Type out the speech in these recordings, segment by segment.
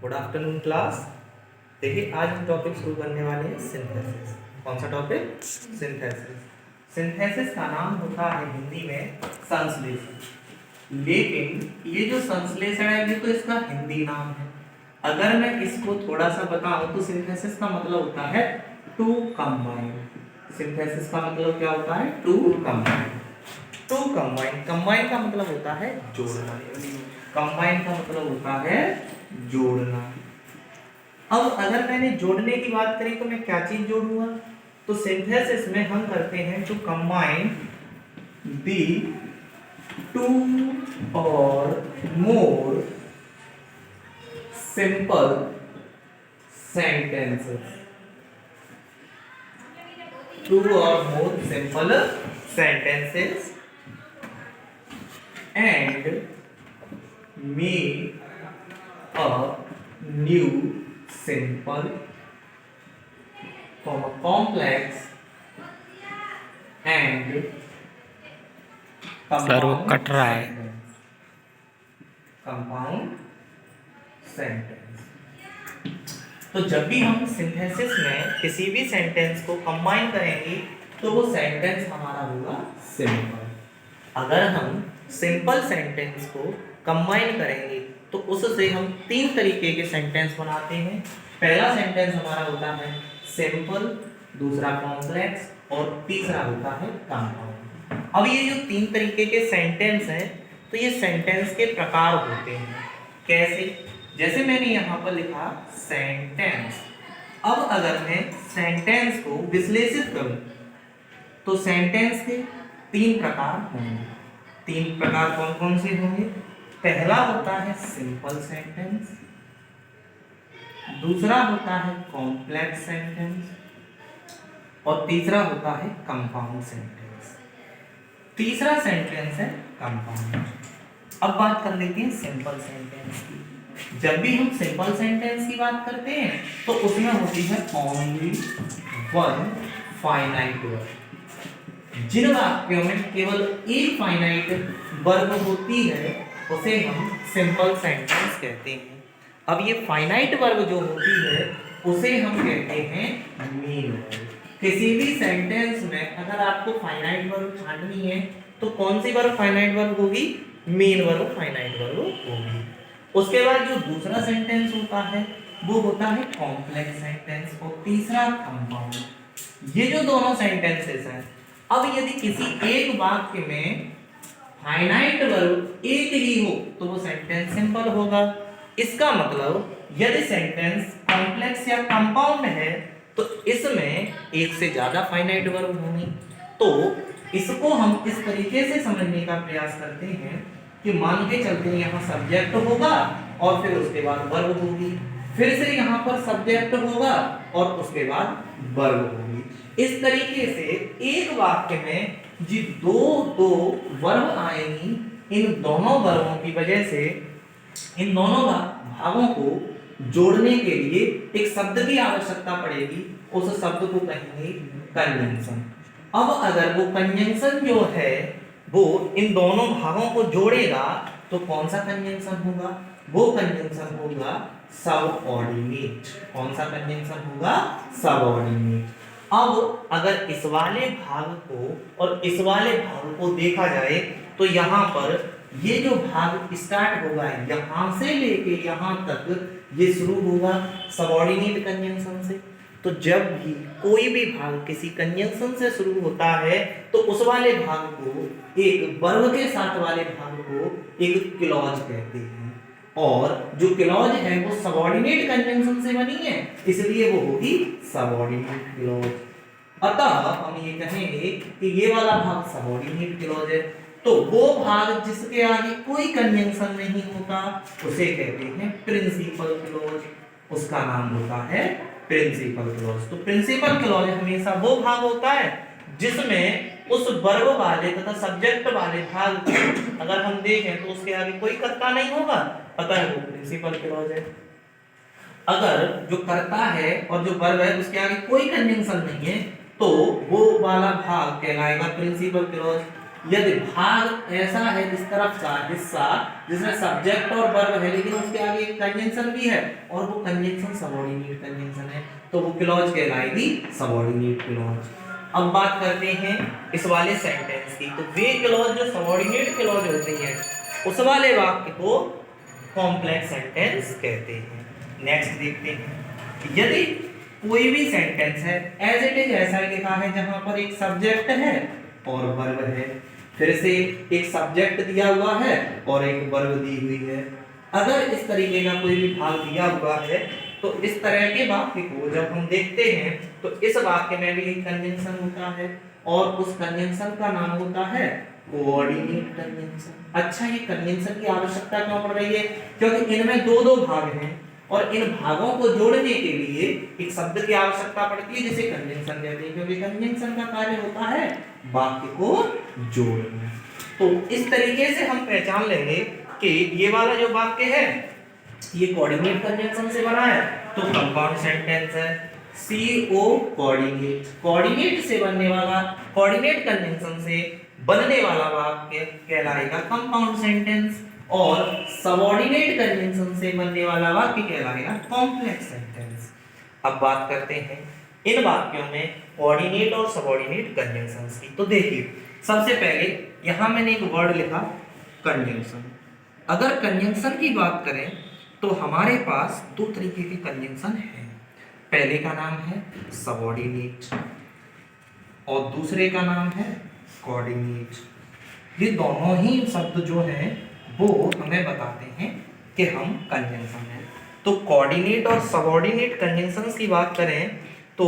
Good afternoon class. देखिए आज हम टॉपिक शुरू करने वाले हैं सिंथेसिस। कौन सा टॉपिक? सिंथेसिस। सिंथेसिस का नाम होता है हिंदी में संश्लेषण, लेकिन ये जो संश्लेषण है ये तो इसका हिंदी नाम है। अगर मैं इसको थोड़ा सा बताऊं तो सिंथेसिस का मतलब होता है टू कंबाइन। सिंथेसिस का मतलब क्या होता है? To combine. To combine, combine का मतलब होता है जोड़ना। कंबाइन का मतलब होता है जोड़ना। अब अगर मैंने जोड़ने की बात करी तो मैं क्या चीज जोड़ूंगा? तो सिंथेसिस में हम करते हैं टू कंबाइन दी टू और मोर सिंपल सेंटेंसेस। टू और more simple sentences and make a new simple complex and sir वो कट रहा है। Compound sentence. तो जब भी हम सिंथेसिस में किसी भी सेंटेंस को कंबाइन करेंगे तो वो सेंटेंस हमारा होगा सिंपल। अगर हम सिंपल सेंटेंस को कंबाइन करेंगे तो उससे हम तीन तरीके के सेंटेंस बनाते हैं। पहला सेंटेंस हमारा होता है सिंपल, दूसरा कॉम्प्लेक्स और तीसरा होता है कंपाउंड। अब ये जो तीन तरीके के सेंटेंस हैं तो ये सेंटेंस के प्रकार होते हैं। कैसे? जैसे मैंने यहाँ पर लिखा सेंटेंस। अब अगर मैं सेंटेंस को विश्लेषित करूं तो सेंटेंस के तीन प्रकार होंगे। तीन प्रकार कौन कौन से होंगे? पहला होता है सिंपल सेंटेंस, दूसरा होता है कॉम्प्लेक्स सेंटेंस और तीसरा होता है कंपाउंड सेंटेंस। तीसरा सेंटेंस है कंपाउंड। अब बात कर लेते हैं सिंपल सेंटेंस की। जब भी हम सिंपल सेंटेंस की बात करते हैं तो उसमें होती है ओनली वन फाइनाइट वर्ब। जिन वाक्यों में केवल एक फाइनाइट वर्ब होती है उसे हम सिंपल सेंटेंस कहते हैं। अब ये फाइनाइट वर्ब जो होती है उसे हम कहते हैं मेन वर्ब। किसी भी सेंटेंस में अगर आपको फाइनाइट वर्ब छांटनी है तो कौन सी वर्ब फाइनाइट वर्ब होगी? मेन वर्ब फाइनाइट वर्ब होगी। उसके बाद जो दूसरा सेंटेंस होता है वो होता है कॉम्प्लेक्स सेंटेंस और तीसरा कंपाउंड। ये जो दोनों सेंटेंसेस हैं, अब यदि किसी एक वाक्य में फाइनाइट वर्ब एक ही हो तो वो सेंटेंस सिंपल होगा। इसका मतलब यदि सेंटेंस कॉम्प्लेक्स या कंपाउंड है तो इसमें एक से ज्यादा फाइनाइट वर्ब होंगी। तो इसको हम इस तरीके से समझने का प्रयास करते हैं कि मान के चलते हैं यहाँ सब्जेक्ट होगा और फिर उसके बाद वर्ब होगी, फिर से यहाँ पर सब्जेक्ट होगा और उसके बाद वर्ब होगी। इस तरीके से एक वाक्य में जी दो वर्ब आएंगी। इन दोनों वर्बों की वजह से इन दोनों भागों को जोड़ने के लिए एक शब्द की आवश्यकता पड़ेगी। उस शब्द को कहेंगे कंजंक्शन। अब अगर वो कंजंक्शन जो है वो इन दोनों भागों को जोड़ेगा तो कौन सा कंजंक्शन होगा? वो कंजंक्शन होगा सबऑर्डिनेट। कौन सा कंजंक्शन होगा? सबऑर्डिनेट। अब अगर इस वाले भाग को और इस वाले भाग को देखा जाए तो यहाँ पर ये जो भाग स्टार्ट होगा यहाँ से लेके यहाँ तक ये शुरू होगा सबऑर्डिनेट कंजंक्शन से। तो जब भी कोई भी भाग किसी कंजंक्शन से शुरू होता है तो उस वाले भाग को एक वर्ब के साथ वाले भाग को एक क्लॉज कहते हैं और जो क्लॉज है वो सबऑर्डिनेट कंजंक्शन से बनी है इसलिए वो होगी सबऑर्डिनेट क्लॉज। अतः हम ये कहेंगे कि ये वाला भाग सबऑर्डिनेट क्लॉज है। तो वो भाग जिसके आगे कोई कंजंक्शन नहीं होता उसे कहते हैं प्रिंसिपल क्लॉज। उसका नाम होता है प्रिंसिपल क्लॉज। तो प्रिंसिपल क्लॉज हमेशा वो भाग होता है जिसमें उस वर्ब वाले तथा सब्जेक्ट वाले भाग को अगर हम देखें तो उसके आगे कोई कर्ता नहीं होगा, अतः वो प्रिंसिपल क्लॉज है। अगर जो कर्ता है और जो वर्ब है उसके आगे कोई कंजंक्शन नहीं है तो वो वाला भाग कहलाएगा प्रिंसिपल क्लॉज। यदि भाग ऐसा है इस तरफ का हिस्सा जिसमें सब्जेक्ट और वर्ब है लेकिन उसके आगे एक कंजंक्शन भी है और वो कंजंक्शन सबऑर्डिनेट कंजंक्शन है तो वो क्लॉज कहलाएगी सबऑर्डिनेट क्लॉज। अब बात करते हैं इस वाले सेंटेंस की। तो वे क्लॉज जो सबऑर्डिनेट क्लॉज होती हैं उस वाले वाक्य को कॉम्प्लेक्स सेंटेंस कहते हैं। नेक्स्ट देखते हैं यदि कोई भी सेंटेंस है एज इट इज ऐसा ही लिखा है जहां पर एक सब्जेक्ट है और वर्ब है, फिर से एक सब्जेक्ट दिया हुआ है और एक वर्ब दी हुई है। अगर इस तरीके का कोई भी भाग दिया हुआ है तो इस तरह के वाक्य को जब हम देखते हैं तो इस वाक्य में भी एक कंजंक्शन होता है और उस कंजंक्शन का नाम होता है कोऑर्डिनेट कंजंक्शन। अच्छा, ये कंजंक्शन की आवश्यकता क्यों पड़ रही है? क्योंकि इनमें दो दो भाग हैं और इन भागों को जोड़ने के लिए एक शब्द की आवश्यकता पड़ती है जिसे कंजंक्शन कहते हैं, क्योंकि कंजंक्शन का कार्य होता है वाक्य को जोड़ना। तो इस तरीके से हम पहचान लेंगे कि ये वाला जो वाक्य है ये कोऑर्डिनेट कंजंक्शन से बना है तो कंपाउंड सेंटेंस है। CO कोऑर्डिनेट, कोऑर्डिनेट से बनने वाला, कोऑर्डिनेट कंजंक्शन से बनने वाला वाक्य कहलाएगा कंपाउंड सेंटेंस और सबऑर्डिनेट कंजंक्शन से बनने वाला वाक्य कहलाएगा कॉम्प्लेक्स सेंटेंस। अब बात करते हैं इन वाक्यों में कोऑर्डिनेट और सबऑर्डिनेट कंजंक्शंस की। तो देखिए सबसे पहले यहां मैंने एक वर्ड लिखा कंजंक्शन। अगर कंजंक्शन की बात करें तो हमारे पास दो तरीके के कंजंक्शन हैं। पहले का नाम है सबऑर्डिनेट और दूसरे का नाम है कोऑर्डिनेट। ये दोनों ही शब्द जो हैं वो हमें बताते हैं कि हम कंजंक्शन है। तो कोऑर्डिनेट और सबऑर्डिनेट कंजंक्शंस की बात करें तो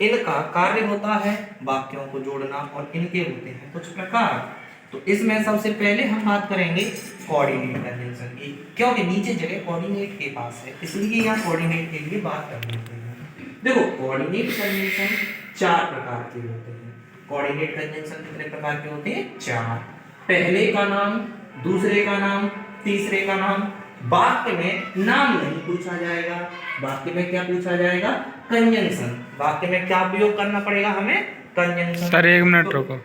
इनका कार्य होता है वाक्यों को जोड़ना और इनके होते हैं कुछ प्रकार। तो इसमें सबसे पहले हम बात करेंगे कोऑर्डिनेट कंजंक्शन की, क्योंकि नीचे जगह कोऑर्डिनेट के पास है इसलिए यहाँ कोऑर्डिनेट के लिए बात कर लेते हैं। देखो कोऑर्डिनेट कंजंक्शन चार प्रकार के होते हैं। कोऑर्डिनेट कंजंक्शन कितने प्रकार के होते हैं? चार। पहले का नाम, दूसरे का नाम, तीसरे का नाम। वाक्य में नाम नहीं पूछा जाएगा, वाक्य में क्या पूछा जाएगा? कंजंक्शन। वाक्य में क्या प्रयोग करना पड़ेगा हमें? कंजंक्शन। सर एक मिनट रुको।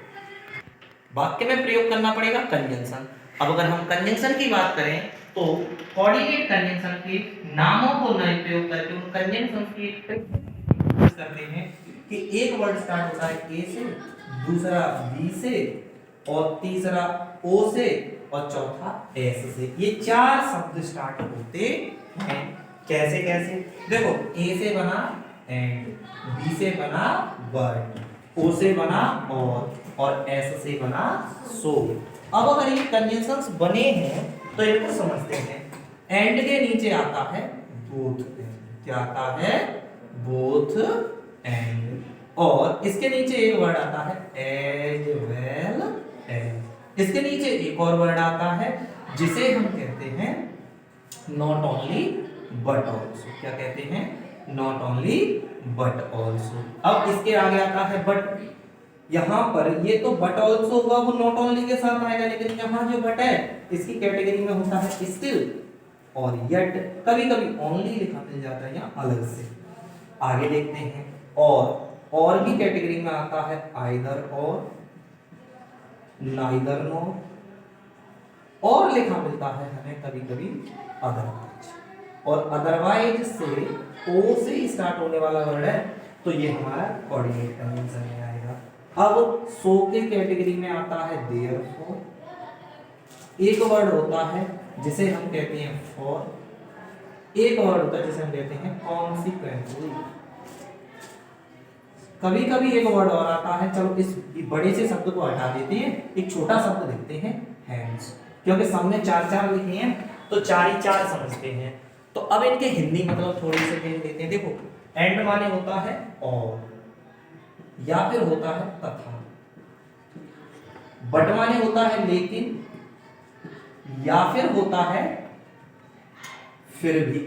वाक्य में प्रयोग करना पड़ेगा कंजंक्शन। अब अगर हम कंजंक्शन की बात करें तो कोऑर्डिनेट कंजंक्शन के नामों को नहीं प्रयोग करके उन कंजंक्शन की करते हैं कि एक वर्ड स्टार्ट होता है ए से, दूसरा बी से और तीसरा ओ से और चौथा एस से। ये चार शब्द स्टार्ट होते हैं। कैसे कैसे? देखो ए से बना एंड, बी से बना वर्ड, ओ से बना और एस से बना सो। अब अगर ये कंजंक्शंस बने हैं तो इनको समझते हैं। एंड के नीचे आता है बोथ एंड। क्या आता है? Both and. और इसके नीचे एक वर्ड आता है एज वेल एज। इसके नीचे एक और वर्ड आता है जिसे हम कहते हैं नॉट ओनली बट ऑल्सो। क्या कहते हैं? Not only but also. अब इसके आगे आता है बट। यहाँ पर ये तो बट ऑल्सो होगा, वो नॉट ओनली के साथ आएगा, लेकिन यहाँ जो बट है इसकी कैटेगरी में होता है स्टिल और येट। कभी कभी ओनली लिखा मिल जाता है यहाँ अलग से। आगे देखते हैं और की कैटेगरी में आता है आइदर और, नाइदर नॉर, और लिखा मिलता है हमें कभी कभी अदरवाइज। और अदरवाइज से ओ से स्टार्ट होने वाला वर्ड है तो ये हमारा कोऑर्डिनेट कंजंक्शन में आएगा। अब सो के कैटेगरी में आता है देयरफॉर। एक वर्ड होता है जिसे हम कहते हैं फॉर, एक वर्ड होता है जिसे हम कहते हैं कॉन्सिक्वेंटली। कभी कभी एक वर्ड और आता है, चलो इस बड़े से शब्द को हटा देते हैं, एक छोटा शब्द लिखते हैं हैंड्स, क्योंकि सामने चार चार लिखे हैं तो चार ही चार समझते हैं। तो अब इनके हिंदी मतलब थोड़ी से देख लेते हैं। देखो एंड माने होता है और, या फिर होता है तथा, बट माने होता है लेकिन, या फिर होता है फिर भी।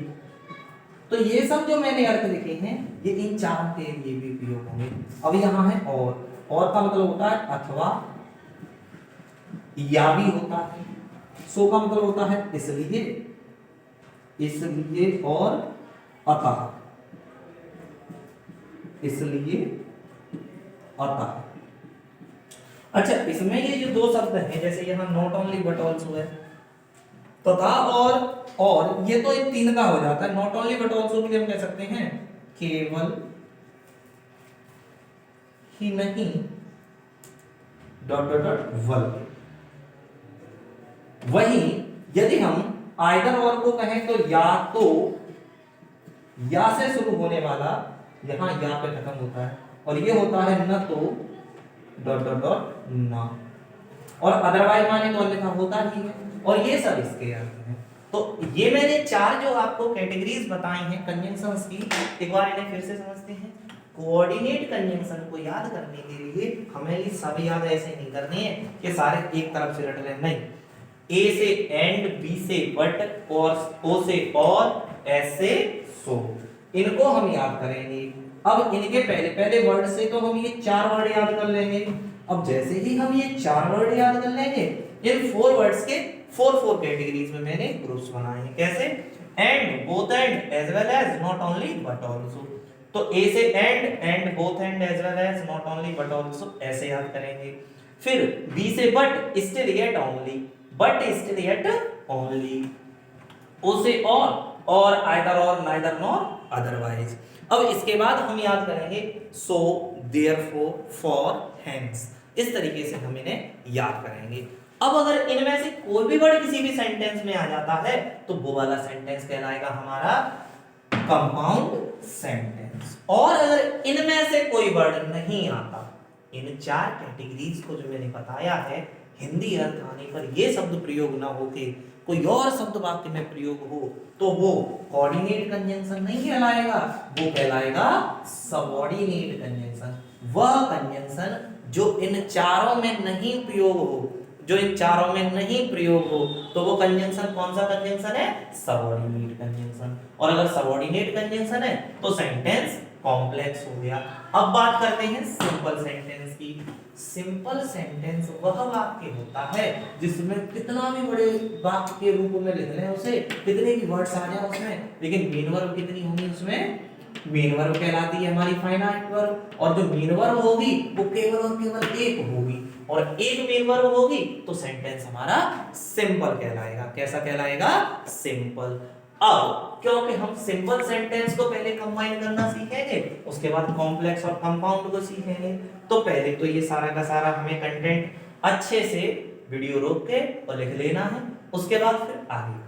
तो ये सब जो मैंने अर्थ लिखे हैं ये इन चार के लिए भी उपयोग होंगे। अब यहां है और का मतलब होता है अथवा, या भी होता है। सो का मतलब होता है इसलिए, इसलिए और अतः, इसलिए अतः। अच्छा, इसमें ये जो दो शब्द हैं, जैसे यहाँ नॉट ओनली बट ऑल्सो है, तथा और ये तो एक तीन का हो जाता है। नॉट ओनली बट ऑल्सो के लिए हम कह सकते हैं केवल ही नहीं डॉट डॉट डॉट बल्कि। वही यदि हम आइदर और को कहें तो या से शुरू होने वाला यहां या पे खत्म होता है, और ये होता है न तो डॉट डॉट डॉट ना, और अदरवाइज माने तो अन्यथा होता ही है, और ये सब इसके अर्थ हैं। तो ये मैंने चार जो आपको कैटेगरीज बताई हैं कंजंक्शंस की, एक बार इन्हें फिर से समझते हैं। कोऑर्डिनेट कंजंक्शन को याद करने के लिए हमें ये सब याद ऐसे नहीं करने हैं कि सारे एक तरफ से रट लें, नहीं। ए से एंड, बी से बट, और ओ से और, एस से सो, इनको हम याद करेंगे। अब इनके पहले पहले वर्ड से तो हम ये चार वर्ड याद कर लेंगे। अब जैसे ही हम ये चार वर्ड याद कर लेंगे, इन फोर वर्ड्स के फोर कैटेगरीज में मैंने ग्रुप्स बनाए हैं। कैसे? And, both and, as well as, not only but also. तो ए से and, both and, as well as, not only but also, ऐसे याद करेंगे। फिर बी से but, still yet only, but still yet only. O से और either और, नाइदर नॉर अदरवाइज। अब इसके बाद हम याद करेंगे सो, देयरफॉर, फॉर, हेंस। इस तरीके से हम इन्हें याद करेंगे। अब अगर इनमें से कोई भी वर्ड किसी भी सेंटेंस में आ जाता है तो वो वाला सेंटेंस कहलाएगा हमारा कंपाउंड सेंटेंस। और अगर इनमें से कोई वर्ड नहीं आता, इन चार कैटेगरीज को जो मैंने बताया है, हिंदी अर्थ आने पर ये शब्द प्रयोग ना होके कोई और शब्द वाक्य में प्रयोग हो, तो वो कोऑर्डिनेट कंजंक्शन नहीं कहलाएगा, वो कहलाएगा सबऑर्डिनेट कंजंक्शन। वह कंजंक्शन जो इन चारों में नहीं प्रयोग हो, जो इन चारों में नहीं प्रयोग हो, तो वो कंजंक्शन कौन सा कंजंक्शन है? Subordinate conjunction. और अगर सबऑर्डिनेट कंजंक्शन है तो सेंटेंस कॉम्प्लेक्स हो गया। अब बात करते हैं सिंपल सेंटेंस की। सिंपल सेंटेंस वह वाक्य होता है जिसमें कितना भी बड़े वाक्य के रूप में लिख लें उसे, कितने भी वर्ड्स आ जाए उसमें, लेकिन मेन वर्ब कितनी होगी उसमें? मेन वर्ब कहलाती है हमारी फाइनाइट वर्ब, और जो मेन वर्ब होगी वो केवल और केवल एक होगी, और एक मेन वर्ब होगी तो सेंटेंस हमारा सिंपल कहलाएगा। कैसा कहलाएगा? सिंपल। अब क्योंकि हम सिंपल सेंटेंस को पहले कंबाइन करना सीखेंगे, उसके बाद कॉम्प्लेक्स और कंपाउंड को सीखेंगे, तो पहले तो ये सारा का सारा हमें कंटेंट अच्छे से वीडियो रोक के और लिख लेना है, उसके बाद फिर आगे